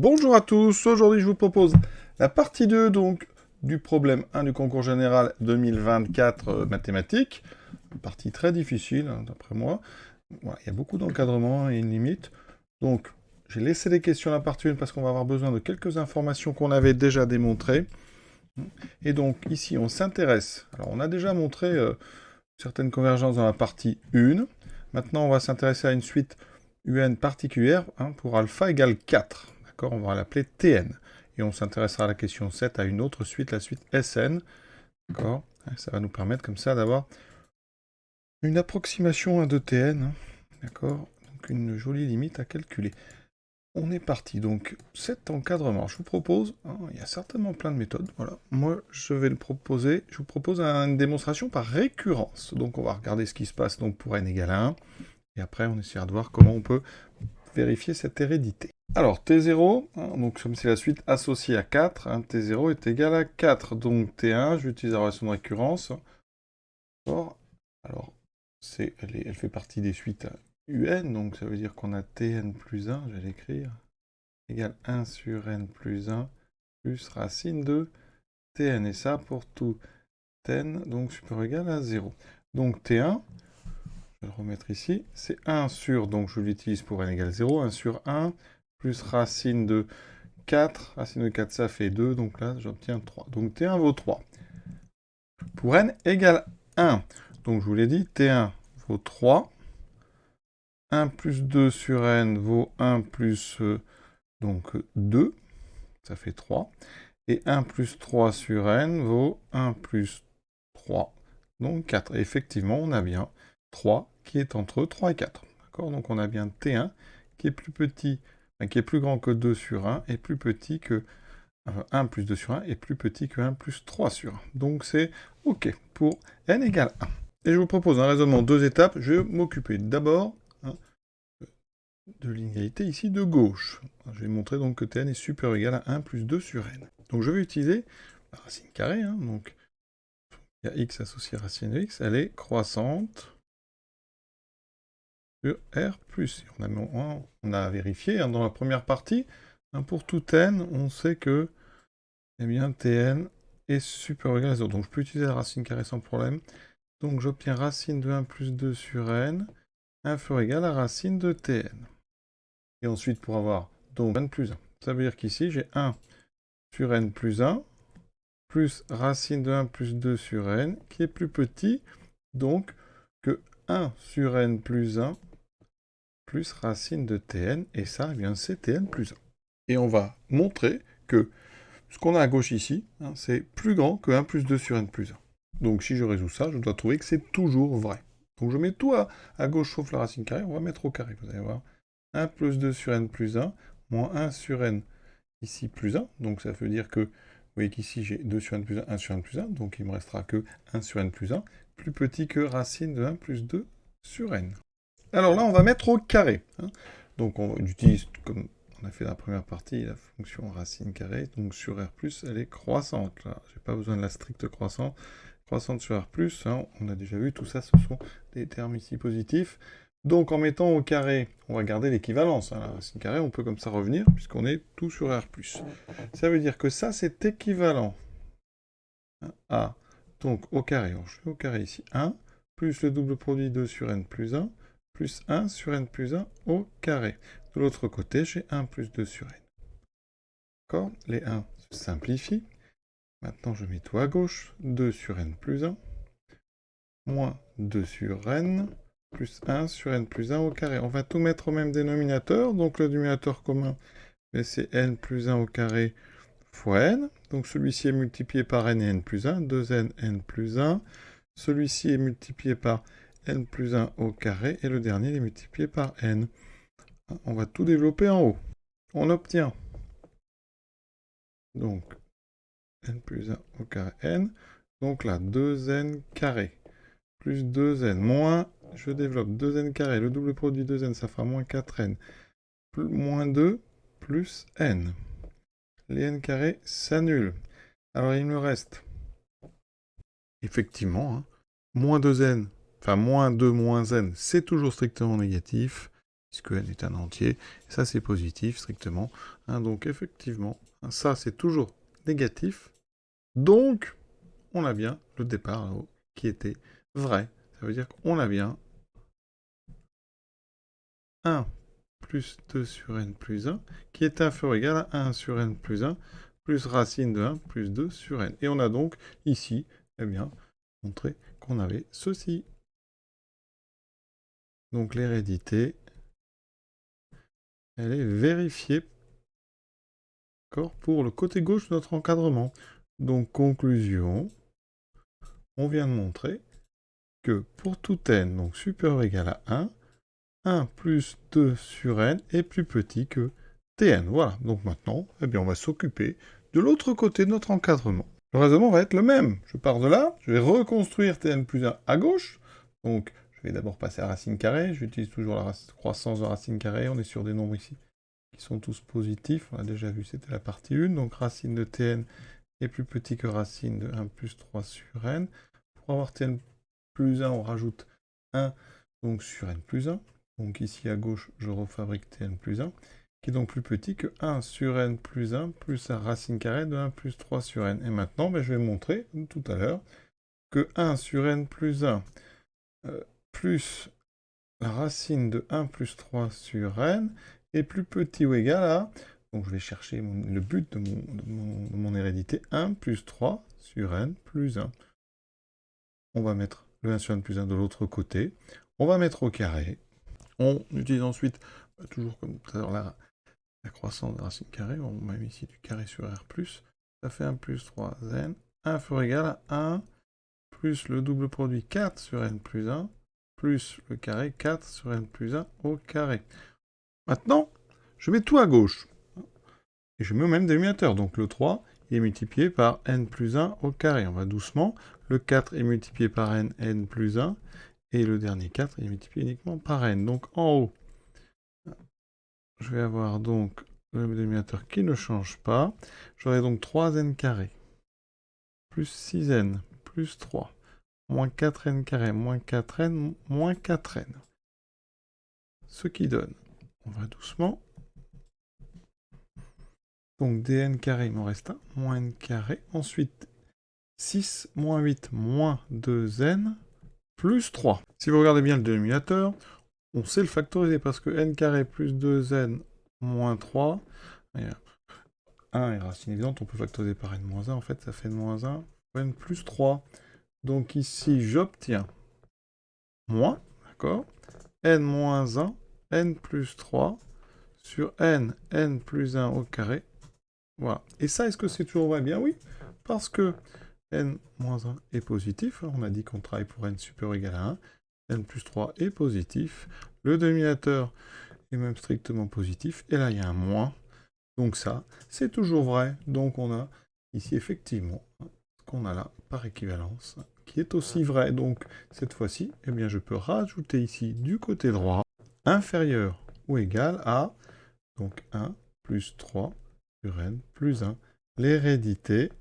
Bonjour à tous, aujourd'hui je vous propose la partie 2 donc, du problème 1 du concours général 2024 mathématiques. Une partie très difficile hein, d'après moi. Voilà, il y a beaucoup d'encadrement et une limite. Donc j'ai laissé les questions à la partie 1 parce qu'on va avoir besoin de quelques informations qu'on avait déjà démontrées. Et donc ici on s'intéresse, alors on a déjà montré certaines convergences dans la partie 1. Maintenant on va s'intéresser à une suite UN particulière hein, pour alpha égale 4. D'accord, on va l'appeler Tn. Et on s'intéressera à la question 7 à une autre suite, la suite Sn. D'accord, ça va nous permettre comme ça d'avoir une approximation de Tn. Hein, d'accord, donc une jolie limite à calculer. On est parti, donc cet encadrement, je vous propose, hein, il y a certainement plein de méthodes, voilà. Moi, je vais le proposer, je vous propose une démonstration par récurrence. Donc on va regarder ce qui se passe donc, pour n égale 1, et après on essaiera de voir comment on peut vérifier cette hérédité. Alors T0, hein, donc comme c'est la suite associée à 4, hein, T0 est égal à 4, donc T1, j'utilise la relation de récurrence. Alors, elle fait partie des suites UN, donc ça veut dire qu'on a Tn plus 1, je vais l'écrire, égale 1 sur n plus 1 plus racine de Tn, et ça pour tout n, donc supérieur ou égal à 0. Donc T1, je vais le remettre ici, c'est 1 sur, donc je l'utilise pour n égale 0, 1 sur 1, plus racine de 4, racine de 4 ça fait 2, donc là j'obtiens 3. Donc T1 vaut 3. Pour n égale 1, donc je vous l'ai dit, T1 vaut 3, 1 plus 2 sur n vaut 1 plus donc 2, ça fait 3, et 1 plus 3 sur n vaut 1 plus 3, donc 4. Et effectivement, on a bien 3 qui est entre 3 et 4. D'accord, donc on a bien T1 qui est plus petit, qui est plus grand que 2 sur 1 et plus petit que 1 plus 2 sur 1 est plus petit que 1 plus 3 sur 1. Donc c'est OK pour n égale 1. Et je vous propose un raisonnement 2 étapes. Je vais m'occuper d'abord hein, de l'inégalité ici de gauche. Je vais montrer donc que Tn est supérieur ou égal à 1 plus 2 sur n. Donc je vais utiliser la racine carrée. Hein, donc il y a x associé à racine de x. Elle est croissante sur r plus. On a vérifié hein, dans la première partie. Hein, pour tout n, on sait que eh bien, Tn est supérieur ou égal à 0. Donc je peux utiliser la racine carrée sans problème. Donc j'obtiens racine de 1 plus 2 sur n inférieur ou égal à racine de Tn. Et ensuite, pour avoir donc n plus 1, ça veut dire qu'ici, j'ai 1 sur n plus 1, plus racine de 1 plus 2 sur n, qui est plus petit, donc, que 1 sur n plus 1, plus racine de Tn, et ça, eh bien, c'est Tn plus 1. Et on va montrer que ce qu'on a à gauche ici, hein, c'est plus grand que 1 plus 2 sur n plus 1. Donc si je résous ça, je dois trouver que c'est toujours vrai. Donc je mets tout à gauche sauf la racine carrée, on va mettre au carré, vous allez voir. 1 plus 2 sur n plus 1, moins 1 sur n, ici plus 1. Donc ça veut dire que, vous voyez qu'ici j'ai 2 sur n plus 1, 1 sur n plus 1, donc il me restera que 1 sur n plus 1, plus petit que racine de 1 plus 2 sur n. Alors là, on va mettre au carré. Hein. Donc on utilise, comme on a fait dans la première partie, la fonction racine carrée, donc sur R+, elle est croissante. Là, j'ai pas besoin de la stricte croissante. Croissante sur R+, hein, on a déjà vu, tout ça, ce sont des termes ici positifs. Donc en mettant au carré, on va garder l'équivalence. Hein, la racine carrée, on peut comme ça revenir, puisqu'on est tout sur R+. Ça veut dire que ça, c'est équivalent à, donc au carré, je fais au carré ici, 1, plus le double produit 2 sur n plus 1, plus 1 sur n plus 1 au carré. De l'autre côté, j'ai 1 plus 2 sur n. D'accord? Les 1 se simplifient. Maintenant, je mets tout à gauche. 2 sur n plus 1, moins 2 sur n, plus 1 sur n plus 1 au carré. On va tout mettre au même dénominateur. Donc, le dénominateur commun, c'est n plus 1 au carré fois n. Donc, celui-ci est multiplié par n et n plus 1. 2n, n plus 1. Celui-ci est multiplié par n plus 1 au carré. Et le dernier est multiplié par n. On va tout développer en haut. On obtient donc n plus 1 au carré n. Donc là, 2n carré plus 2n moins, je développe 2n carré. Le double produit 2n, ça fera moins 4n. Moins 2 plus n. Les n carrés s'annulent. Alors il me reste, effectivement, hein, moins 2n, enfin moins 2 moins n, c'est toujours strictement négatif. puisque n est un entier. Ça, c'est positif, strictement. Donc, effectivement, ça, c'est toujours négatif. Donc, on a bien le départ là-haut qui était vrai. Ça veut dire qu'on a bien 1 plus 2 sur n plus 1, qui est inférieur ou égal à 1 sur n plus 1, plus racine de 1 plus 2 sur n. Et on a donc ici, eh bien, montré qu'on avait ceci. Donc l'hérédité, elle est vérifiée pour le côté gauche de notre encadrement. Donc conclusion, on vient de montrer que pour tout n, donc supérieur ou égal à 1 plus 2 sur n est plus petit que Tn. Voilà, donc maintenant, eh bien, on va s'occuper de l'autre côté de notre encadrement. Le raisonnement va être le même. Je pars de là, je vais reconstruire Tn plus 1 à gauche. Donc, je vais d'abord passer à racine carrée. J'utilise toujours la croissance de racine carrée. On est sur des nombres ici qui sont tous positifs. On a déjà vu, c'était la partie 1. Donc, racine de Tn est plus petit que racine de 1 plus 3 sur n. Pour avoir Tn plus 1, on rajoute 1 donc sur n plus 1. Donc ici à gauche, je refabrique Tn plus 1, qui est donc plus petit que 1 sur n plus 1 plus la racine carrée de 1 plus 3 sur n. Et maintenant, je vais montrer, comme tout à l'heure, que 1 sur n plus 1 plus la racine de 1 plus 3 sur n est plus petit ou égal à... Donc je vais chercher le but de mon hérédité, 1 plus 3 sur n plus 1. On va mettre le 1 sur n plus 1 de l'autre côté. On va mettre au carré. On utilise ensuite, toujours comme tout à l'heure, la croissance de racine carrée. On met ici du carré sur R+. Ça fait 1 plus 3n. 1 inférieur égal à 1 plus le double produit 4 sur n plus 1 plus le carré 4 sur n plus 1 au carré. Maintenant, je mets tout à gauche. Et je mets au même dénominateur. Donc le 3 est multiplié par n plus 1 au carré. On va doucement. Le 4 est multiplié par n plus 1. Et le dernier 4 est multiplié uniquement par n. Donc en haut, je vais avoir donc le dénominateur qui ne change pas. J'aurai donc 3n carré plus 6n plus 3 moins 4n carré moins 4n moins 4n. Ce qui donne, on va doucement, donc dn carré, il m'en reste 1, moins n carré. Ensuite, 6 moins 8 moins 2n plus 3. Si vous regardez bien le dénominateur, on sait le factoriser parce que n carré plus 2n moins 3, 1 est racine évidente, on peut factoriser par n moins 1, en fait ça fait moins 1 fois n plus 3. Donc ici j'obtiens moins, d'accord, n moins 1, n plus 3 sur n plus 1 au carré. Voilà. Et ça, est-ce que c'est toujours vrai? Bien oui, parce que n moins 1 est positif. On a dit qu'on travaille pour n supérieur ou égal à 1. n plus 3 est positif. Le dénominateur est même strictement positif. Et là, il y a un moins. Donc ça, c'est toujours vrai. Donc on a ici effectivement ce qu'on a là par équivalence, qui est aussi vrai. Donc cette fois-ci, eh bien, je peux rajouter ici du côté droit inférieur ou égal à donc 1 plus 3 sur n plus 1. L'hérédité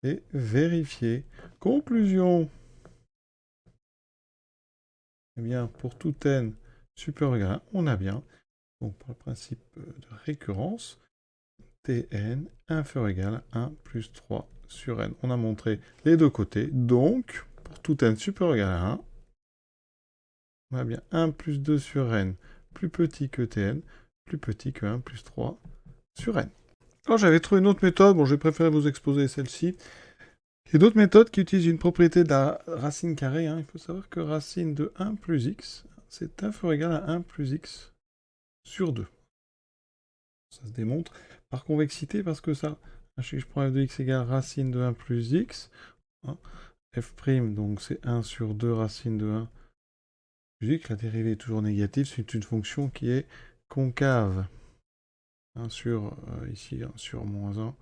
est vérifiée. Conclusion. Eh bien, pour tout n supérieur ou égal à 1, on a bien, donc pour le principe de récurrence, Tn inférieur ou égal à 1 plus 3 sur n. On a montré les deux côtés. Donc, pour tout n supérieur ou égal à 1, on a bien 1 plus 2 sur n plus petit que Tn, plus petit que 1 plus 3 sur n. Alors j'avais trouvé une autre méthode, bon j'ai préféré vous exposer celle-ci. Il y a d'autres méthodes qui utilisent une propriété de la racine carrée. Il faut savoir que racine de 1 plus x, c'est inférieur ou égal à 1 plus x sur 2. Ça se démontre par convexité parce que ça, si je prends f de x égale racine de 1 plus x, f', donc c'est 1 sur 2 racine de 1 plus x, la dérivée est toujours négative, c'est une fonction qui est concave. 1 sur, ici, 1 sur moins 1,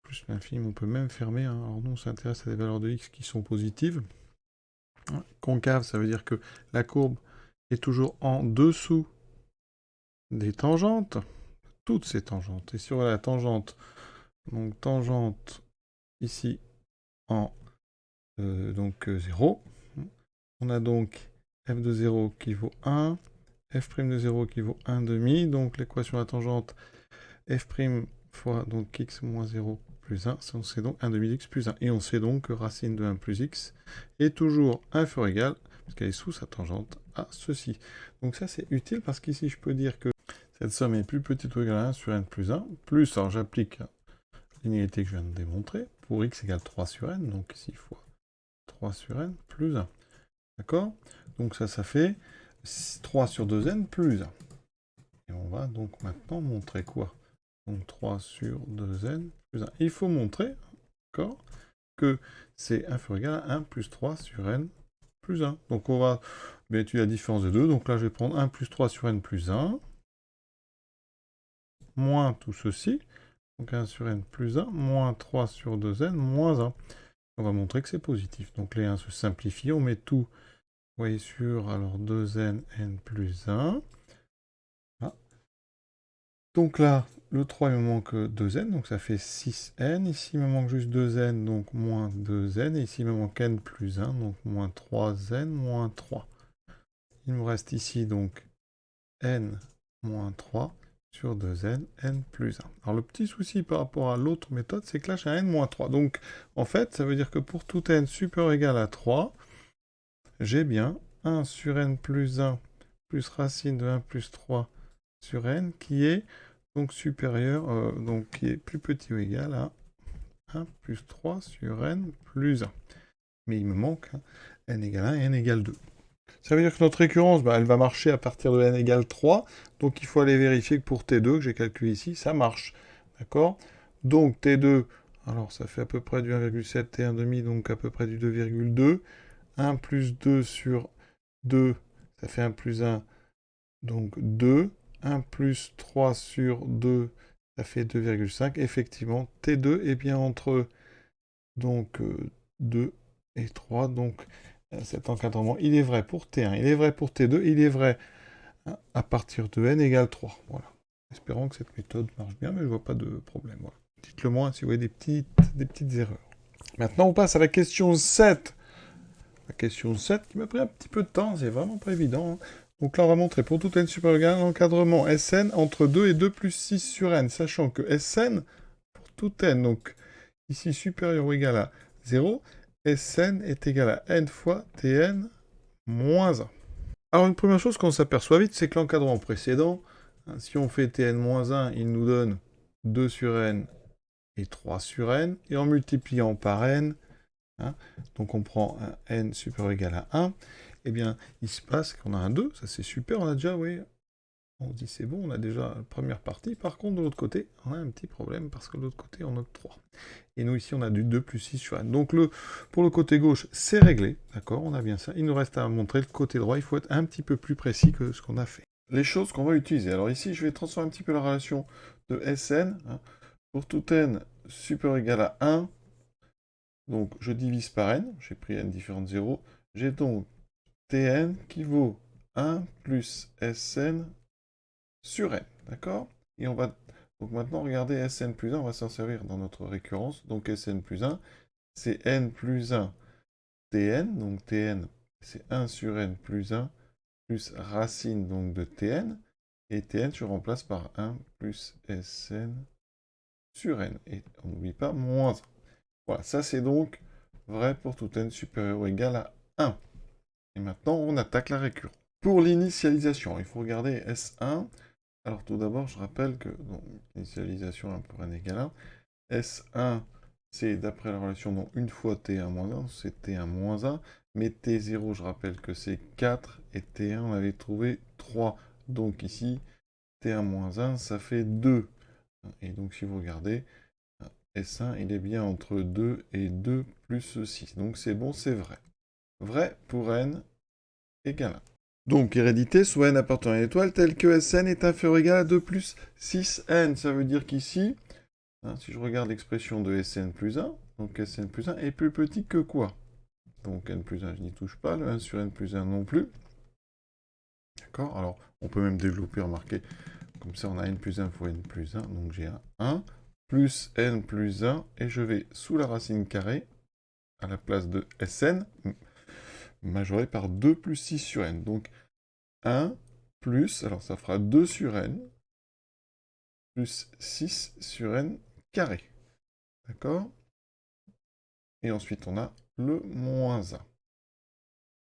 plus l'infime, on peut même fermer. Alors nous, on s'intéresse à des valeurs de x qui sont positives. Concave, ça veut dire que la courbe est toujours en dessous des tangentes, toutes ces tangentes. Et sur la tangente, donc tangente ici en 0, on a donc f de 0 qui vaut 1, f' de 0 qui vaut 1,5, donc l'équation de la tangente f' fois donc x moins 0 plus 1, on sait donc 1,5 d'x plus 1. Et on sait donc que racine de 1 plus x est toujours inférieur ou égal, parce qu'elle est sous sa tangente, à ceci. Donc ça c'est utile parce qu'ici je peux dire que cette somme est plus petite ou égale à 1 sur n plus 1, plus, alors j'applique l'inégalité que je viens de démontrer, pour x égale 3 sur n, donc ici fois 3 sur n plus 1. D'accord? Donc ça fait 3 sur 2n plus 1. Et on va donc maintenant montrer quoi? Donc 3 sur 2n plus 1. Il faut montrer, d'accord, que c'est inférieur ou égal à 1 plus 3 sur n plus 1. Donc on va étudier la différence de 2. Donc là je vais prendre 1 plus 3 sur n plus 1, moins tout ceci. Donc 1 sur n plus 1, moins 3 sur 2n, moins 1. On va montrer que c'est positif. Donc les 1 se simplifient, on met tout, vous voyez, sur alors 2n, n plus 1. Ah. Donc là, le 3, il me manque 2n, donc ça fait 6n. Ici, il me manque juste 2n, donc moins 2n. Et ici, il me manque n plus 1, donc moins 3n, moins 3. Il me reste ici, donc, n moins 3 sur 2n, n plus 1. Alors, le petit souci par rapport à l'autre méthode, c'est que là, j'ai un n moins 3. Donc, en fait, ça veut dire que pour tout n supérieur ou égal à 3, j'ai bien 1 sur n plus 1 plus racine de 1 plus 3 sur n qui est donc supérieur, donc qui est plus petit ou égal à 1 plus 3 sur n plus 1. Mais il me manque n égale 1 et n égale 2. Ça veut dire que notre récurrence, elle va marcher à partir de n égale 3. Donc il faut aller vérifier que pour T2, que j'ai calculé ici, ça marche. D'accord? Donc T2, alors ça fait à peu près du 1,7, T1,5, donc à peu près du 2,2. 1 plus 2 sur 2, ça fait 1 plus 1, donc 2. 1 plus 3 sur 2, ça fait 2,5. Effectivement, T2 est bien entre donc, 2 et 3. Donc cet encadrement, il est vrai pour T1, il est vrai pour T2, il est vrai à partir de n égale 3. Voilà. Espérons que cette méthode marche bien, mais je ne vois pas de problème. Voilà. Dites-le moi si vous voyez des petites erreurs. Maintenant, on passe à la question 7. La question 7 qui m'a pris un petit peu de temps, c'est vraiment pas évident. Donc là, on va montrer pour tout n supérieur ou égal à l'encadrement Sn entre 2 et 2 plus 6 sur n, sachant que Sn, pour tout n, donc ici supérieur ou égal à 0, Sn est égal à n fois Tn moins 1. Alors une première chose qu'on s'aperçoit vite, c'est que l'encadrement précédent, si on fait Tn moins 1, il nous donne 2 sur n et 3 sur n, et en multipliant par n, donc on prend un n supérieur ou égal à 1, eh bien, il se passe qu'on a un 2, ça c'est super, on a déjà, oui, on se dit c'est bon, on a déjà la première partie. Par contre, de l'autre côté, on a un petit problème, parce que de l'autre côté, on a 3. Et nous, ici, on a du 2 plus 6 sur n. Donc, pour le côté gauche, c'est réglé, d'accord, on a bien ça. Il nous reste à montrer le côté droit, il faut être un petit peu plus précis que ce qu'on a fait. Les choses qu'on va utiliser. Alors ici, je vais transformer un petit peu la relation de Sn, pour tout n supérieur ou égal à 1, donc je divise par n, j'ai pris n différent de 0, j'ai donc Tn qui vaut 1 plus Sn sur n, d'accord? Et on va donc maintenant regarder Sn plus 1, on va s'en servir dans notre récurrence, donc Sn plus 1, c'est n plus 1 Tn, donc Tn c'est 1 sur n plus 1, plus racine donc de Tn, et Tn je remplace par 1 plus Sn sur n, et on n'oublie pas moins 1. Voilà, ça c'est donc vrai pour tout n supérieur ou égal à 1. Et maintenant, on attaque la récurrence. Pour l'initialisation, il faut regarder S1. Alors tout d'abord, je rappelle que l'initialisation 1 pour n égale 1. S1, c'est d'après la relation donc une fois T1 moins 1, c'est T1 moins 1. Mais T0, je rappelle que c'est 4, et T1, on avait trouvé 3. Donc ici, T1 moins 1, ça fait 2. Et donc si vous regardez, S1, il est bien entre 2 et 2 plus 6. Donc c'est bon, c'est vrai. Vrai pour n égale 1. Donc, hérédité, soit n appartenant à une étoile, telle que Sn est inférieur ou égal à 2 plus 6n. Ça veut dire qu'ici, si je regarde l'expression de Sn plus 1, donc Sn plus 1 est plus petit que quoi? Donc n plus 1, je n'y touche pas, le 1 sur n plus 1 non plus. D'accord? Alors, on peut même développer, remarquez, comme ça on a n plus 1 fois n plus 1, donc j'ai un 1, plus n plus 1, et je vais sous la racine carrée, à la place de Sn, majoré par 2 plus 6 sur n. Donc 1 plus, alors ça fera 2 sur n, plus 6 sur n carré. D'accord? Et ensuite, on a le moins 1.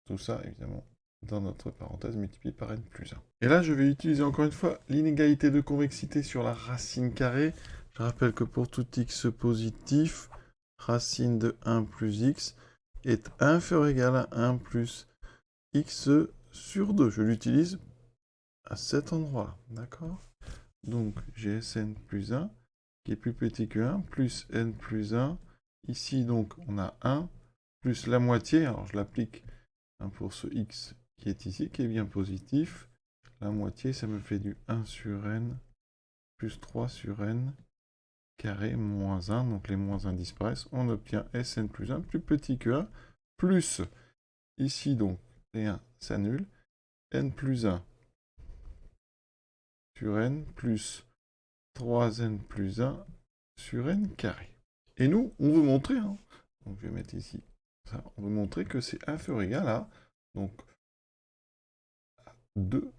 Tout ça, évidemment, dans notre parenthèse multiplié par n plus 1. Et là, je vais utiliser encore une fois l'inégalité de convexité sur la racine carrée. Je rappelle que pour tout x positif, racine de 1 plus x est inférieur ou égal à 1 plus x sur 2. Je l'utilise à cet endroit-là, d'accord? Donc, j'ai Sn plus 1, qui est plus petit que 1, plus n plus 1. Ici, donc, on a 1, plus la moitié. Alors, je l'applique pour ce x qui est ici, qui est bien positif. La moitié, ça me fait du 1 sur n, plus 3 sur n, carré, moins 1. Donc, les moins 1 disparaissent. On obtient Sn plus 1, plus petit que 1, plus, ici, donc, les 1 s'annulent. N plus 1 sur n, plus 3n plus 1 sur n carré. Et nous, on veut montrer, donc je vais mettre ici, ça, on veut montrer que c'est inférieur ou égal à, donc, 2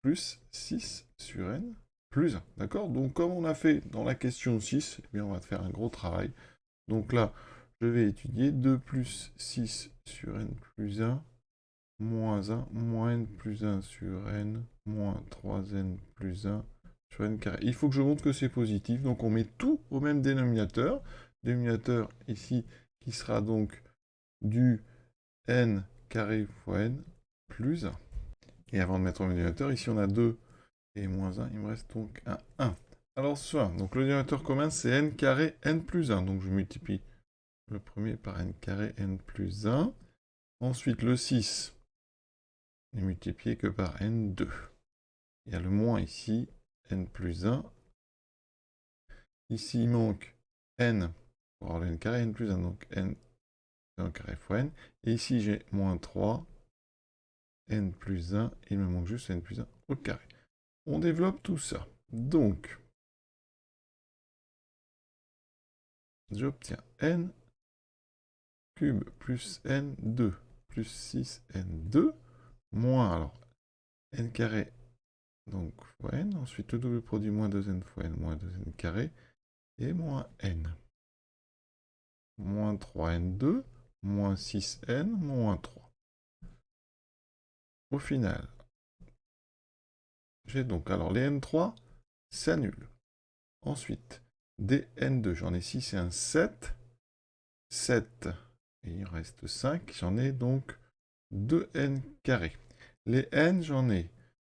plus 6 sur n plus 1, d'accord? Donc, comme on a fait dans la question 6, eh bien, on va faire un gros travail. Donc là, je vais étudier 2 plus 6 sur n plus 1, moins 1, moins n plus 1 sur n, moins 3n plus 1 sur n carré. Il faut que je montre que c'est positif, donc on met tout au même dénominateur. Dénominateur ici qui sera donc du n carré fois n plus 1. Et avant de mettre au dénominateur, ici on a 2 et moins 1, il me reste donc un 1. Alors ça, donc le dénominateur commun c'est n carré n plus 1, donc je multiplie le premier par n carré n plus 1. Ensuite le 6 n'est multiplié que par n2. Il y a le moins ici, n plus 1. Ici, il manque n pour avoir le n carré, n plus 1, donc n carré fois n. Et ici, j'ai moins 3, n plus 1, il me manque juste n plus 1 au carré. On développe tout ça. Donc, j'obtiens n cube plus n2 plus 6n2 moins, alors, n carré donc fois n, ensuite le double produit moins 2n fois n moins 2n carré, et moins n. Moins 3n2, moins 6n, moins 3. Au final, j'ai donc, alors les n3 s'annulent. Ensuite, des n2, j'en ai 6 et un 7. 7, et il reste 5, j'en ai donc 2n carré. Les n, j'en ai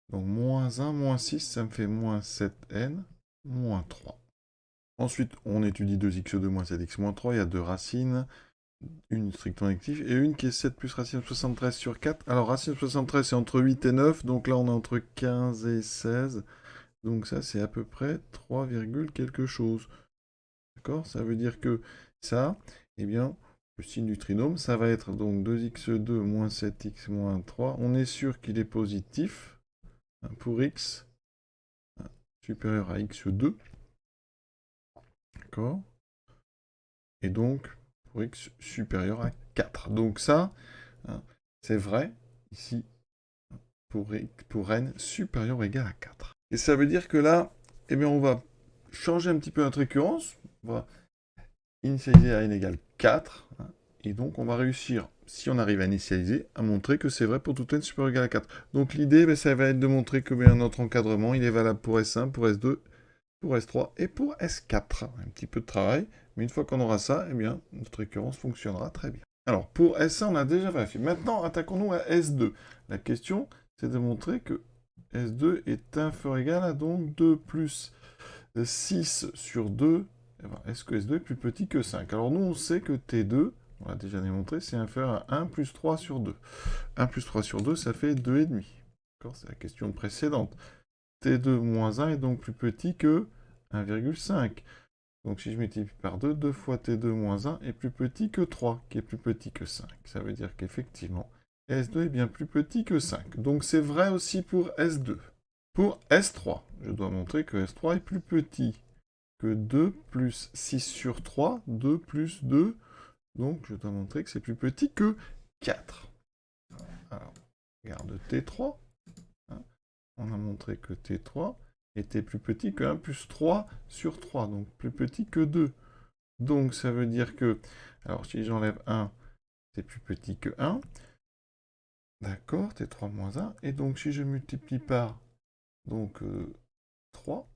donc moins 1, moins 6, ça me fait moins 7n, moins 3. Ensuite, on étudie 2x2 moins 7x moins 3, il y a deux racines, une strictement négative, et une qui est 7 plus racine de 73 sur 4. Alors, racine de 73, c'est entre 8 et 9, donc là, on est entre 15 et 16. Donc ça, c'est à peu près 3, quelque chose. D'accord? Ça veut dire que ça, eh bien, le signe du trinôme, ça va être donc 2x2 moins 7x moins 3. On est sûr qu'il est positif pour x supérieur à x2. D'accord? Et donc, pour x supérieur à 4. Donc ça, c'est vrai, ici, pour n supérieur ou égal à 4. Et ça veut dire que là, eh bien, on va changer un petit peu notre récurrence. On va initialiser à n égale 4. Et donc, on va réussir, si on arrive à initialiser, à montrer que c'est vrai pour tout n supérieur ou égal à 4. Donc, l'idée, ça va être de montrer que notre encadrement, il est valable pour S1, pour S2, pour S3 et pour S4. Un petit peu de travail, mais une fois qu'on aura ça, eh bien, notre récurrence fonctionnera très bien. Alors, pour S1, on a déjà vérifié. Maintenant, attaquons-nous à S2. La question, c'est de montrer que S2 est inférieur ou égal à donc 2 plus 6 sur 2. Est-ce que S2 est plus petit que 5? Alors, nous, on sait que T2, on l'a déjà démontré, c'est inférieur à 1 plus 3 sur 2. 1 plus 3 sur 2, ça fait 2,5. D'accord, c'est la question précédente. T2 moins 1 est donc plus petit que 1,5. Donc si je multiplie par 2, 2 fois T2 moins 1 est plus petit que 3, qui est plus petit que 5. Ça veut dire qu'effectivement, S2 est bien plus petit que 5. Donc c'est vrai aussi pour S2. Pour S3, je dois montrer que S3 est plus petit que 2 plus 6 sur 3, 2 plus 2. Donc je dois montrer que c'est plus petit que 4. Alors, regarde T3. on a montré que T3 était plus petit que 1 plus 3 sur 3, donc plus petit que 2. Donc ça veut dire que, alors si j'enlève 1, c'est plus petit que 1. D'accord, T3 moins 1. Et donc si je multiplie par donc, 3,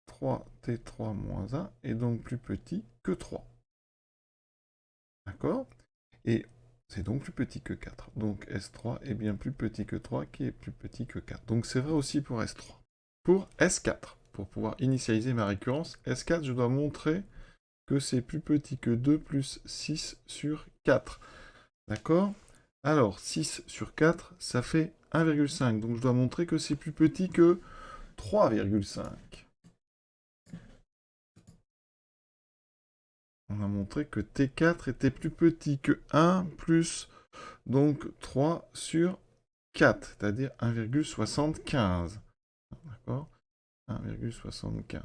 3 T3 moins 1 est donc plus petit que 3. D'accord? Et c'est donc plus petit que 4. Donc S3 est bien plus petit que 3, qui est plus petit que 4. Donc c'est vrai aussi pour S3. Pour S4, pour pouvoir initialiser ma récurrence, S4, je dois montrer que c'est plus petit que 2 plus 6 sur 4. D'accord? Alors, 6 sur 4, ça fait 1,5. Donc je dois montrer que c'est plus petit que 3,5. On a montré que T4 était plus petit que 1 plus donc 3 sur 4, c'est-à-dire 1,75. D'accord? 1,75.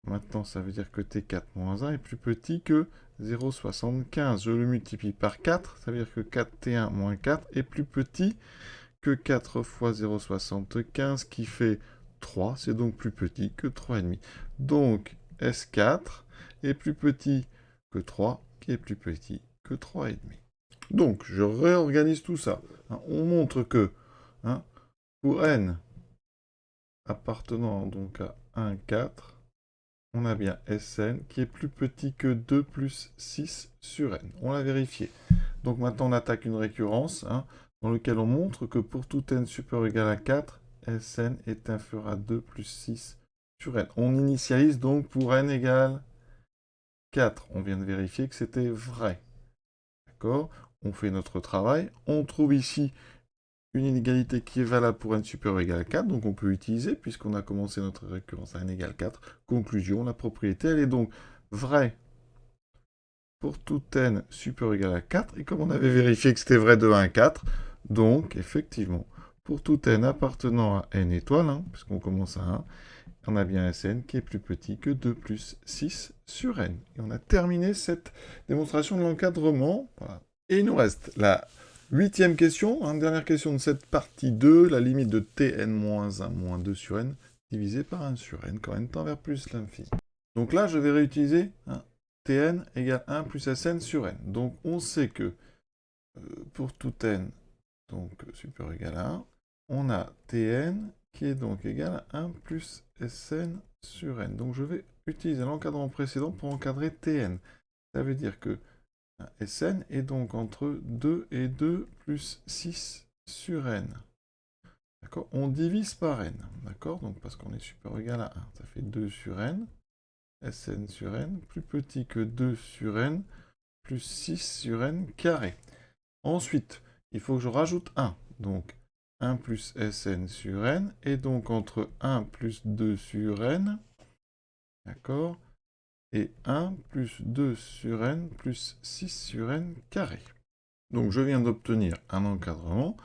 Maintenant, ça veut dire que T4 moins 1 est plus petit que 0,75. Je le multiplie par 4, ça veut dire que 4T1 moins 4 est plus petit que 4 fois 0,75 qui fait 3. C'est donc plus petit que 3,5. Donc S4 est plus petit que 3, qui est plus petit que 3,5. Donc, je réorganise tout ça. On montre que pour n appartenant donc à 1, 4, on a bien Sn qui est plus petit que 2 plus 6 sur n. On l'a vérifié. Donc maintenant, on attaque une récurrence dans laquelle on montre que pour tout n supérieur ou égal à 4, Sn est inférieur à 2 plus 6 sur n. On initialise donc pour n égale 4. On vient de vérifier que c'était vrai. D'accord? On fait notre travail. On trouve ici une inégalité qui est valable pour n supérieur ou égal à 4, donc on peut utiliser, puisqu'on a commencé notre récurrence à n égale 4. Conclusion, la propriété, elle est donc vraie pour tout n supérieur ou égal à 4, et comme on avait vérifié que c'était vrai de 1 à 4, donc, effectivement, pour tout n appartenant à n étoiles, puisqu'on commence à 1, on a bien un Sn qui est plus petit que 2 plus 6 sur n. Et on a terminé cette démonstration de l'encadrement. Voilà. Et il nous reste la 8e question, dernière question de cette partie 2, la limite de Tn-1 moins 2 sur n divisé par 1 sur n quand n tend vers plus l'infini. Donc là, je vais réutiliser Tn égale 1 plus Sn sur n. Donc on sait que pour tout n donc supérieur ou égal à 1, on a Tn qui est donc égal à 1 plus Sn sur n. Donc je vais utiliser l'encadrement précédent pour encadrer Tn. Ça veut dire que Sn est donc entre 2 et 2 plus 6 sur n. D'accord? On divise par n. D'accord? Donc parce qu'on est supérieur ou égal à 1. Ça fait 2 sur n. Sn sur n plus petit que 2 sur n plus 6 sur n carré. Ensuite, il faut que je rajoute 1. Donc 1 plus Sn sur n est donc entre 1 plus 2 sur n. D'accord? Et 1 plus 2 sur n plus 6 sur n carré. Donc je viens d'obtenir un encadrement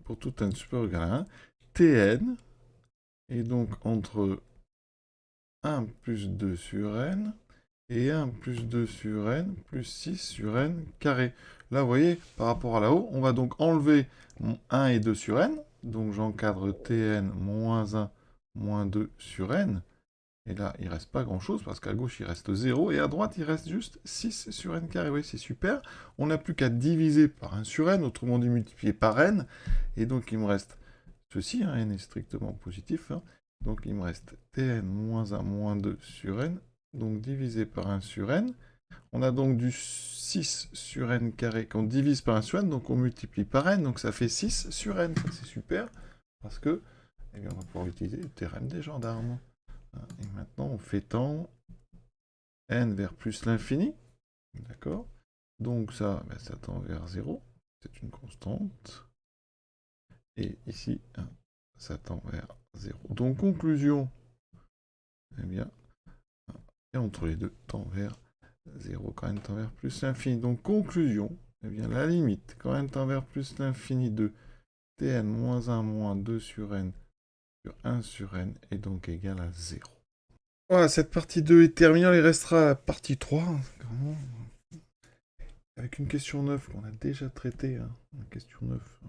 pour tout n supérieur ou égal à 1. Tn est donc entre 1 plus 2 sur n et 1 plus 2 sur n plus 6 sur n carré. Là, vous voyez, par rapport à là-haut, on va donc enlever 1 et 2 sur n. Donc j'encadre Tn moins 1 moins 2 sur n. Et là, il ne reste pas grand-chose, parce qu'à gauche, il reste 0, et à droite, il reste juste 6 sur n carré. Oui, c'est super. On n'a plus qu'à diviser par 1 sur n, autrement dit multiplier par n. Et donc, il me reste ceci, n est strictement positif. Donc, il me reste Tn moins 1 moins 2 sur n, donc divisé par 1 sur n. On a donc du 6 sur n carré qu'on divise par 1 sur n, donc on multiplie par n, donc ça fait 6 sur n. C'est super, parce que, eh bien, on va pouvoir utiliser le théorème des gendarmes. Et maintenant, on fait tendre n vers plus l'infini. D'accord? Donc ça, ça tend vers 0. C'est une constante. Et ici, ça tend vers 0. Donc, conclusion, eh bien, et entre les deux, tend vers 0 quand n tend vers plus l'infini. Donc, conclusion, eh bien, la limite, quand n tend vers plus l'infini de Tn moins 1 moins 2 sur n sur 1 sur n est donc égal à 0. Voilà, cette partie 2 est terminée, il restera la partie 3, avec une question 9 qu'on a déjà traitée, une question 9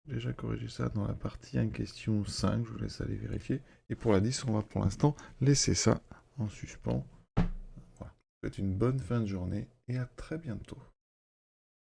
déjà corrigé ça dans la partie en question 5, je vous laisse aller vérifier. Et pour la 10, on va pour l'instant laisser ça en suspens. Voilà. Je vous souhaite une bonne fin de journée et à très bientôt.